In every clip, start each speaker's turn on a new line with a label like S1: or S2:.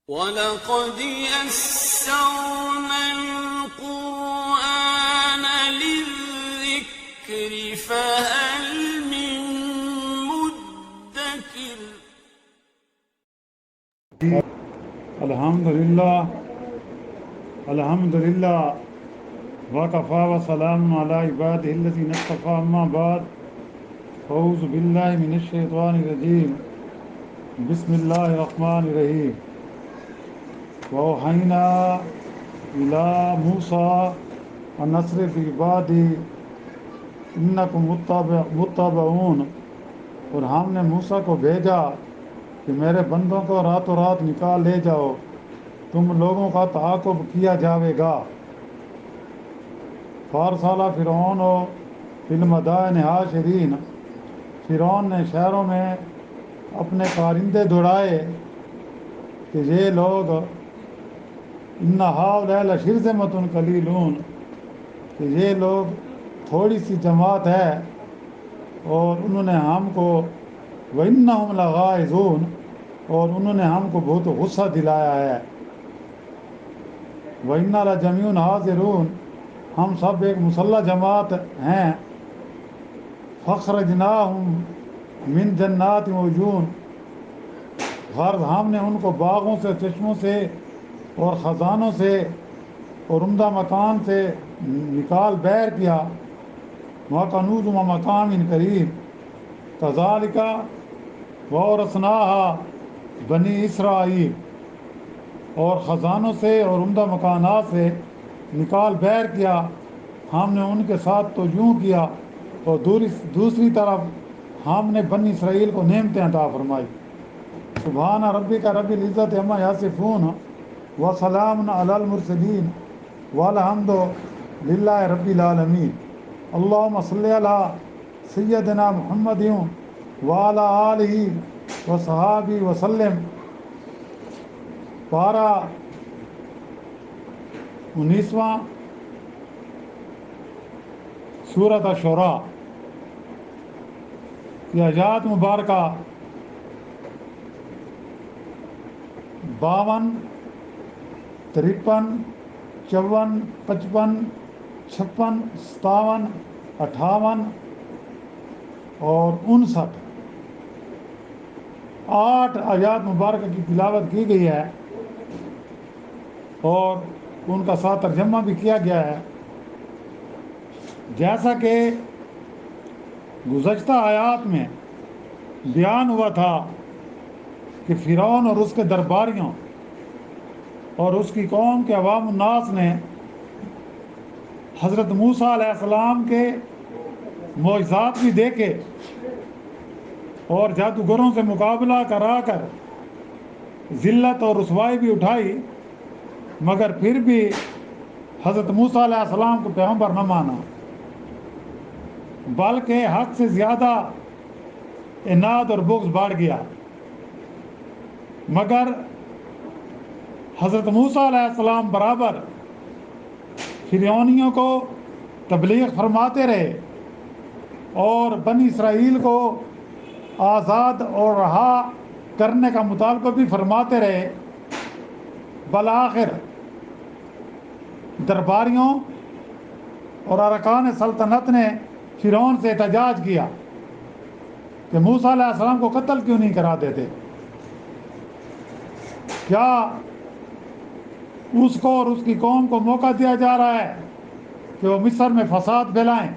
S1: وَلَقَدْ يَسَّرْنَا الْقُرْآنَ لِلذِّكْرِ فَهَلْ مِن مُّدَّكِرٍ
S2: الحمدللہ وکفی وسلام علی عبادہ الذین اصطفی، اما بعد، اعوذ باللہ من الشیطان الرجیم، بسم اللہ الرحمن الرحیم۔ وَأَوْحَيْنَا إِلَىٰ مُوسَىٰ أَنْ أَسْرِ بِعِبَادِي إِنَّكُمْ مُتَّبَعُونَ، اور ہم نے موسیٰ کو بھیجا کہ میرے بندوں کو راتوں رات نکال لے جاؤ، تم لوگوں کا تعاقب کیا جاوے گا۔ فَأَرْسَلَ فِرْعَوْنُ فِي الْمَدَائِنِ حَاشِرِينَ، فرعون نے شہروں میں اپنے کارندے دوڑائے کہ یہ لوگ اِنَّ هَٰؤُلَاءِ لَشِرْذِمَةٌ قَلِيلُونَ، کہ یہ لوگ تھوڑی سی جماعت ہے اور انہوں نے ہم کو وَإِنَّهُمْ لَغَائِظُونَ، اور انہوں نے ہم کو بہت غصہ دلایا ہے۔ وَإِنَّا لَجَمِيعٌ حَاضِرُونَ، ہم سب ایک مسلح جماعت ہیں۔ فَأَخْرَجْنَاهُمْ مِنْ جَنَّاتٍ وَعُيُونٍ، غرض ہم نے ان کو باغوں سے، چشموں سے اور خزانوں سے اور عمدہ مکان سے نکال بیر کیا۔ وَكَنُوزٍ وَمَقَامٍ كَرِيمٍ كَذَلِكَ وَأَوْرَثْنَاهَا بَنِي إِسرائیل، اور خزانوں سے اور عمدہ مکانات سے نکال بیر کیا ہم نے ان کے ساتھ تو یوں کیا، اور دوسری طرف ہم نے بنی اسرائیل کو نعمتیں عطا فرمائی۔ سبحان ربک رب العزت عما یصفون وسلام علی المرسلین والحمد للہ رب العالمین۔ اللہم صلی علی سیدنا محمد وعلی آلہ وصحابہ وسلم۔ پارہ 19واں، سورۃ الشعراء کی آیات مبارکہ 52، 53، 54، 55، 56، 57، 58 اور 59، 8 آیات مبارکہ کی تلاوت کی گئی ہے اور ان کا ساتھ ترجمہ بھی کیا گیا ہے۔ جیسا کہ گزشتہ آیات میں بیان ہوا تھا کہ فرعون اور اس کے درباریوں اور اس کی قوم کے عوام الناس نے حضرت موسیٰ علیہ السلام کے معجزات بھی دیکھے اور جادوگروں سے مقابلہ کرا کر ذلت اور رسوائی بھی اٹھائی، مگر پھر بھی حضرت موسیٰ علیہ السلام کو پیغمبر نہ مانا، بلکہ حد سے زیادہ عناد اور بغض بڑھ گیا۔ مگر حضرت موسیٰ علیہ السلام برابر فرعونیوں کو تبلیغ فرماتے رہے اور بنی اسرائیل کو آزاد اور رہا کرنے کا مطالبہ بھی فرماتے رہے۔ بالآخر درباریوں اور ارکان سلطنت نے فرعون سے احتجاج کیا کہ موسیٰ علیہ السلام کو قتل کیوں نہیں کرا دیتے؟ کیا اس کو اور اس کی قوم کو موقع دیا جا رہا ہے کہ وہ مصر میں فساد پھیلائیں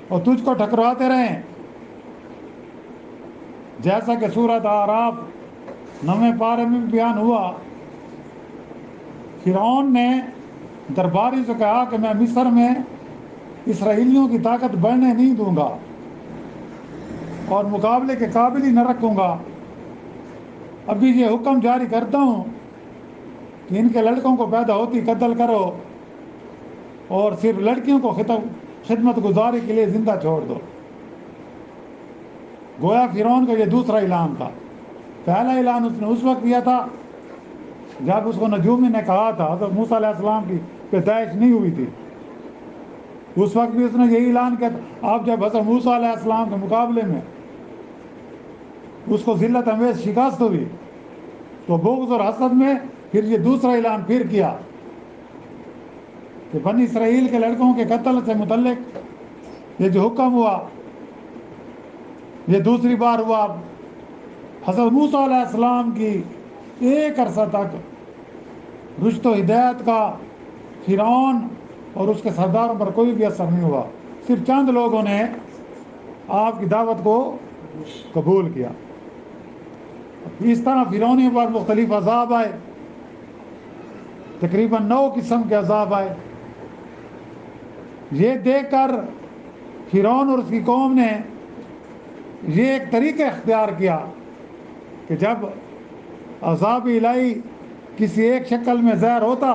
S2: اور تجھ کو ٹھکراتے رہیں؟ جیسا کہ سورۃ اعراف 9ویں پارے میں بیان ہوا، فرعون نے درباری سے کہا کہ میں مصر میں اسرائیلیوں کی طاقت بڑھنے نہیں دوں گا اور مقابلے کے قابل ہی نہ رکھوں گا۔ ابھی یہ حکم جاری کرتا ہوں کہ ان کے لڑکوں کو پیدا ہوتی قتل کرو اور صرف لڑکیوں کو خدمت گزاری کے لیے زندہ چھوڑ دو۔ گویا فرعون کا یہ دوسرا اعلان تھا۔ پہلا اعلان اس نے اس وقت کیا تھا جب اس کو نجومی نے کہا تھا، حضرت موسیٰ علیہ السلام کی پیدائش نہیں ہوئی تھی، اس وقت بھی اس نے یہی اعلان کیا تھا۔ آپ جب حضرت موسیٰ علیہ السلام کے مقابلے میں اس کو ذلت انگیز شکست ہوئی تو بغض اور حسد میں پھر یہ دوسرا اعلان پھر کیا کہ بنی اسرائیل کے لڑکوں کے قتل سے متعلق یہ جو حکم ہوا یہ دوسری بار ہوا. حضرت موسیٰ علیہ السلام کی ایک عرصہ تک رشد و ہدایت کا فرعون اور اس کے سرداروں پر کوئی بھی اثر نہیں ہوا. صرف چند لوگوں نے آپ کی دعوت کو قبول کیا. اس طرح فرعونیوں پر مختلف عذاب آئے, تقریباً 9 قسم کے عذاب آئے. یہ دیکھ کر فرعون اور اس کی قوم نے یہ ایک طریقہ اختیار کیا کہ جب عذاب الہی کسی ایک شکل میں ظاہر ہوتا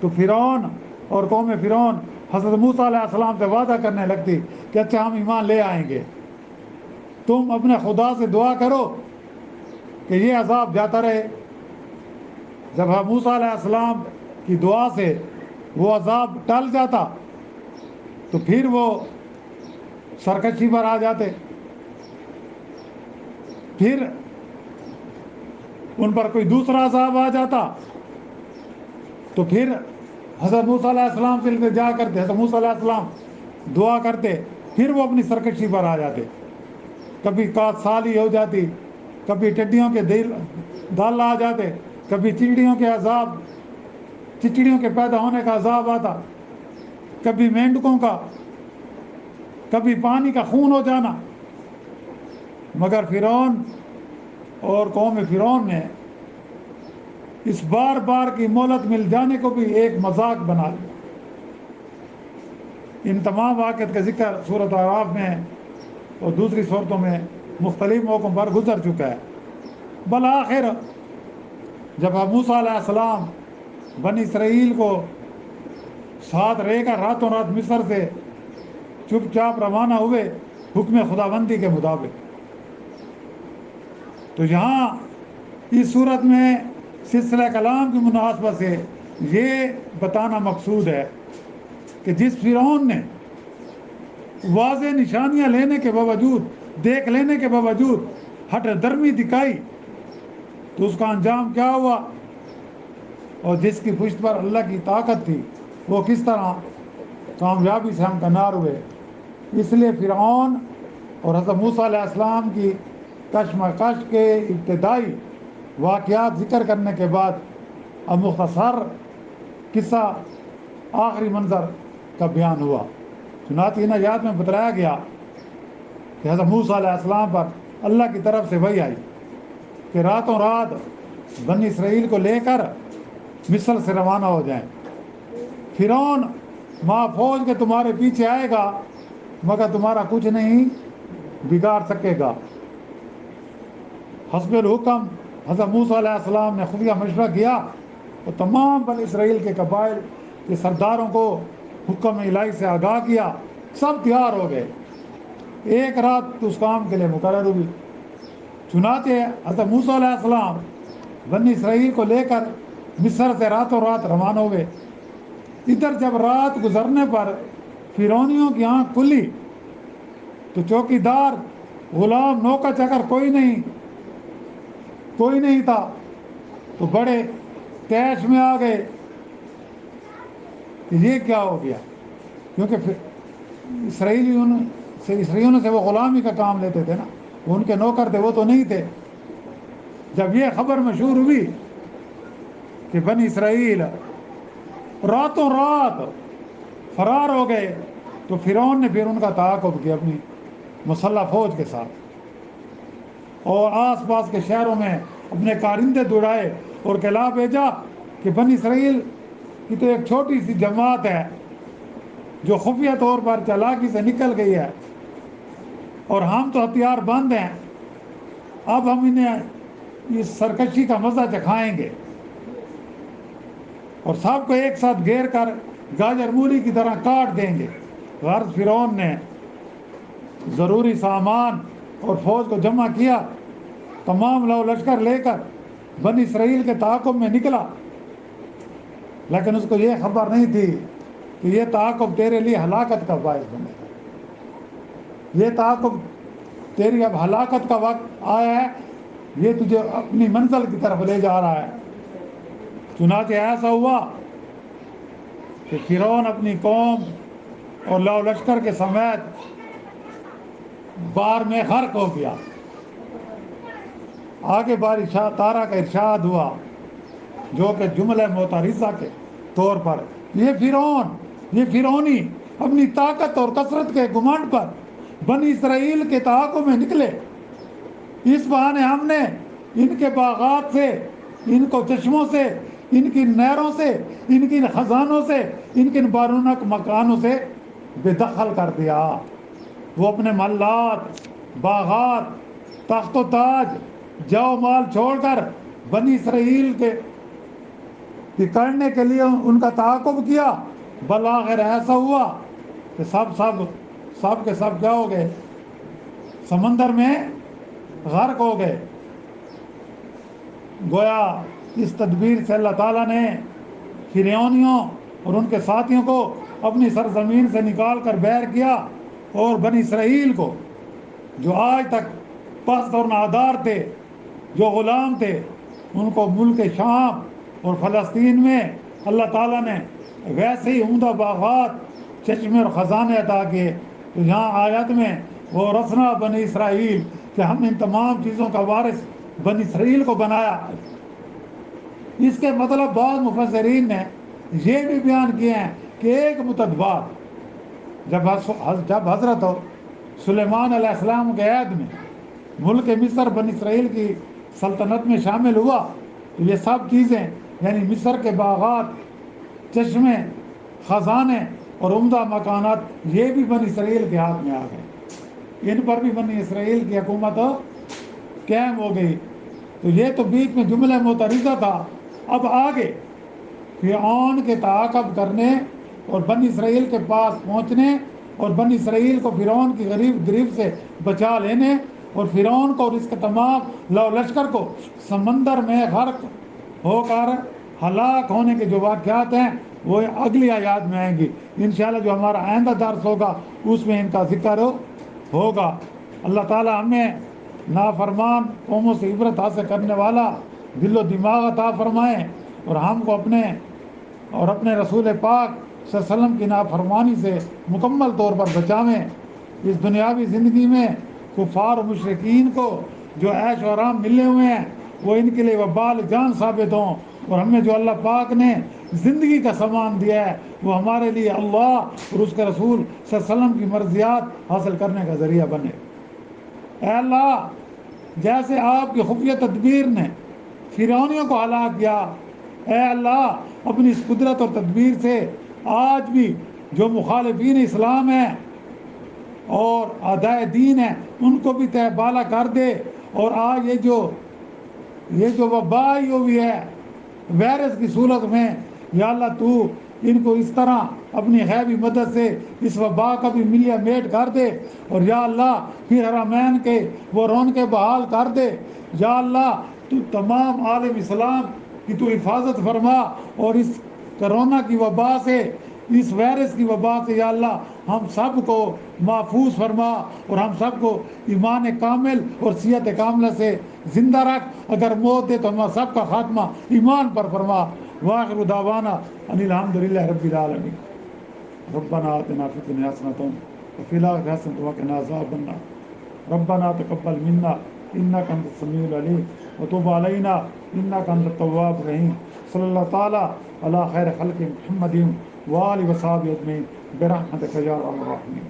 S2: تو فرعون اور قوم فرعون حضرت موسیٰ علیہ السلام سے وعدہ کرنے لگتی کہ اچھا ہم ایمان لے آئیں گے, تم اپنے خدا سے دعا کرو کہ یہ عذاب جاتا رہے. جب موسیٰ علیہ السلام کی دعا سے وہ عذاب ٹل جاتا تو پھر وہ سرکشی پر آ جاتے, پھر ان پر کوئی دوسرا عذاب آ جاتا تو پھر حضرت موسیٰ علیہ السلام سے التجا کرتے, حضرت موسیٰ علیہ السلام دعا کرتے, پھر وہ اپنی سرکشی پر آ جاتے. کبھی کات سالی ہو جاتی, کبھی ٹڈیوں کے دال آ جاتے, کبھی چڑیوں کے عذاب, چچڑیوں کے پیدا ہونے کا عذاب آتا, کبھی مینڈکوں کا, کبھی پانی کا خون ہو جانا. مگر فرعون اور قوم فرعون نے اس بار بار کی مہلت مل جانے کو بھی ایک مذاق بنا لیا. ان تمام واقعات کا ذکر سورۃ اعراف میں اور دوسری صورتوں میں مختلف موقعوں پر گزر چکا ہے. بالآخر جب موسیٰ علیہ السلام بنی اسرائیل کو ساتھ رہ کر راتوں رات مصر سے چپ چاپ روانہ ہوئے حکم خداوندی کے مطابق, تو یہاں اس صورت میں سلسلہ کلام کی مناسبت سے یہ بتانا مقصود ہے کہ جس فرعون نے واضح نشانیاں لینے کے باوجود, دیکھ لینے کے باوجود ہٹ درمی دکھائی تو اس کا انجام کیا ہوا, اور جس کی پشت پر اللہ کی طاقت تھی وہ کس طرح کامیابی سے ہمکنار ہوئے. اس لیے فرعون اور حضرت موسیٰ علیہ السلام کی کشمکش کے ابتدائی واقعات ذکر کرنے کے بعد اب مختصر قصہ آخری منظر کا بیان ہوا. چنانچہ ان آیات میں بتلایا گیا کہ حضرت موسیٰ علیہ السلام پر اللہ کی طرف سے وحی آئی کہ راتوں رات بنی اسرائیل کو لے کر مصر سے روانہ ہو جائیں. فرعون ماں فوج کے تمہارے پیچھے آئے گا مگر تمہارا کچھ نہیں بگاڑ سکے گا. حسب الحکم حضرت موسیٰ علیہ السلام نے خفیہ مشورہ کیا اور تمام بنی اسرائیل کے قبائل کے سرداروں کو حکم الہی سے آگاہ کیا. سب تیار ہو گئے, ایک رات اس کام کے لیے مقرر ہوئی. چنانچہ حضرت موسیٰ علیہ السلام بنی اسرائیل کو لے کر مصر سے راتوں رات روانہ ہوئے. ادھر جب رات گزرنے پر فرعونیوں کی آنکھ کھلی تو چوکیدار, غلام, نوکر چاکر کوئی نہیں تھا, تو بڑے تیش میں آ گئے کہ یہ کیا ہو گیا, کیونکہ اسرائیلیوں سے وہ غلامی کا کام لیتے تھے نا, وہ ان کے نوکر تھے, وہ تو نہیں تھے. جب یہ خبر مشہور ہوئی کہ بنی اسرائیل راتوں رات فرار ہو گئے تو فرعون نے پھر ان کا تعاقب کیا اپنی مسلح فوج کے ساتھ, اور آس پاس کے شہروں میں اپنے کارندے دوڑائے اور کہلا بھیجا کہ بنی اسرائیل کی تو ایک چھوٹی سی جماعت ہے جو خفیہ طور پر چالاکی سے نکل گئی ہے, اور ہم تو ہتھیار بند ہیں, اب ہم انہیں اس سرکشی کا مزہ چکھائیں گے, اور سب کو ایک ساتھ گھیر کر گاجر مولی کی طرح کاٹ دیں گے. غرض فرعون نے ضروری سامان اور فوج کو جمع کیا, تمام لو لشکر لے کر بنی اسرائیل کے تعاقب میں نکلا, لیکن اس کو یہ خبر نہیں تھی کہ یہ تعاقب تیرے لیے ہلاکت کا باعث بنے گا. یہ تعاقب تیری اب ہلاکت کا وقت آیا ہے, یہ تجھے اپنی منزل کی طرف لے جا رہا ہے۔ چنانچہ ایسا ہوا کہ فرعون اپنی قوم اور لو لشکر کے سمیت بار میں غرق ہو گیا۔ آگے بارشاہ تارہ کا ارشاد ہوا جو کہ جملہ معترضہ کے طور پر یہ فرعونی اپنی طاقت اور کثرت کے گمانڈ پر بنی اسرائیل کے تعاقب میں نکلے، اس بہانے ہم نے ان کے باغات سے، ان کو چشموں سے، ان کی نہروں سے، ان کی خزانوں سے، ان کے بارونق مکانوں سے بے دخل کر دیا۔ وہ اپنے محلات، باغات، تخت و تاج، جو مال چھوڑ کر بنی اسرائیل کے پکڑنے کے لیے ان کا تعاقب کیا۔ بالآخر ایسا ہوا کہ سب کے سب کیا ہو گئے؟ سمندر میں غرق ہو گئے۔ گویا اس تدبیر سے اللہ تعالیٰ نے فرعونیوں اور ان کے ساتھیوں کو اپنی سرزمین سے نکال کر بحر کیا، اور بنی اسرائیل کو جو آج تک پست اور نادار تھے، جو غلام تھے، ان کو ملک شام اور فلسطین میں اللہ تعالیٰ نے ویسے ہی عمدہ باغات، چشمے اور خزانے عطا کیے۔ تو یہاں آیت میں وہ رسنا بنی اسرائیل کہ ہم ان تمام چیزوں کا وارث بنی اسرائیل کو بنایا۔ اس کے مطلب بعض مفسرین نے یہ بھی بیان کیے ہیں کہ ایک مدت بعد جب حضرت سلیمان علیہ السلام کے عہد میں ملک مصر بنی اسرائیل کی سلطنت میں شامل ہوا، تو یہ سب چیزیں یعنی مصر کے باغات، چشمے، خزانے اور عمدہ مکانات یہ بھی بنی اسرائیل کے ہاتھ میں آ گئے، ان پر بھی بنی اسرائیل کی حکومت قائم ہو گئی۔ تو یہ تو بیچ میں جملہ معترضہ تھا۔ اب آگے فرعون کے تعاقب کرنے اور بنی اسرائیل کے پاس پہنچنے اور بنی اسرائیل کو فرعون کی گریب سے بچا لینے اور فرعون کو اور اس کے تمام لو لشکر کو سمندر میں غرق ہو کر ہلاک ہونے کے جو واقعات ہیں وہ اگلی آیات میں آئیں گی انشاءاللہ۔ جو ہمارا آئندہ درس ہوگا اس میں ان کا ذکر ہوگا۔ اللہ تعالیٰ ہمیں نافرمان قوموں سے عبرت حاصل کرنے والا دل و دماغ عطا فرمائیں، اور ہم کو اپنے رسول پاک صلی اللہ علیہ وسلم کی نافرمانی سے مکمل طور پر بچاویں۔ اس دنیاوی زندگی میں کفار و مشرکین کو جو عیش و آرام ملے ہوئے ہیں وہ ان کے لیے وبال جان ثابت ہوں، اور ہمیں جو اللہ پاک نے زندگی کا سامان دیا ہے وہ ہمارے لیے اللہ اور اس کے رسول صلی اللہ علیہ وسلم کی مرضیات حاصل کرنے کا ذریعہ بنے۔ اے اللہ، جیسے آپ کی خفیہ تدبیر نے فرعونیوں کو ہلاک کیا، اے اللہ اپنی اس قدرت اور تدبیر سے آج بھی جو مخالفین اسلام ہیں اور اعدائے دین ہیں ان کو بھی تہ بالا کر دے، اور آج یہ جو وبا ہوئی ہے وائرس کی صورت میں، یا اللہ تو ان کو اس طرح اپنی غیبی مدد سے اس وبا کا بھی ملیہ میٹ کر دے، اور یا اللہ پھر حرمین کے وہ رونقیں بحال کر دے۔ یا اللہ تو تمام عالم اسلام کی تو حفاظت فرما، اور اس کرونا کی وبا سے، اس وائرس کی وبا سے یا اللہ ہم سب کو محفوظ فرما، اور ہم سب کو ایمان کامل اور صحت کاملہ سے زندہ رکھ۔ اگر موت دے تو ہم سب کا خاتمہ ایمان پر فرما۔ وآخر دعوانا ان الحمدللہ رب العالمین۔ ربنا آتنا فی الدنیا حسنۃ وفی الآخرۃ حسنۃ وقنا عذاب النار۔ ربنا تقبل منا انک انت السمیع العلیم وتب علینا انک انت التواب الرحیم۔ صلی اللہ تعالی علی خیر خلق محمد وآلہ وصحبہ اجمعین برحمتک یا ارحم الراحمین۔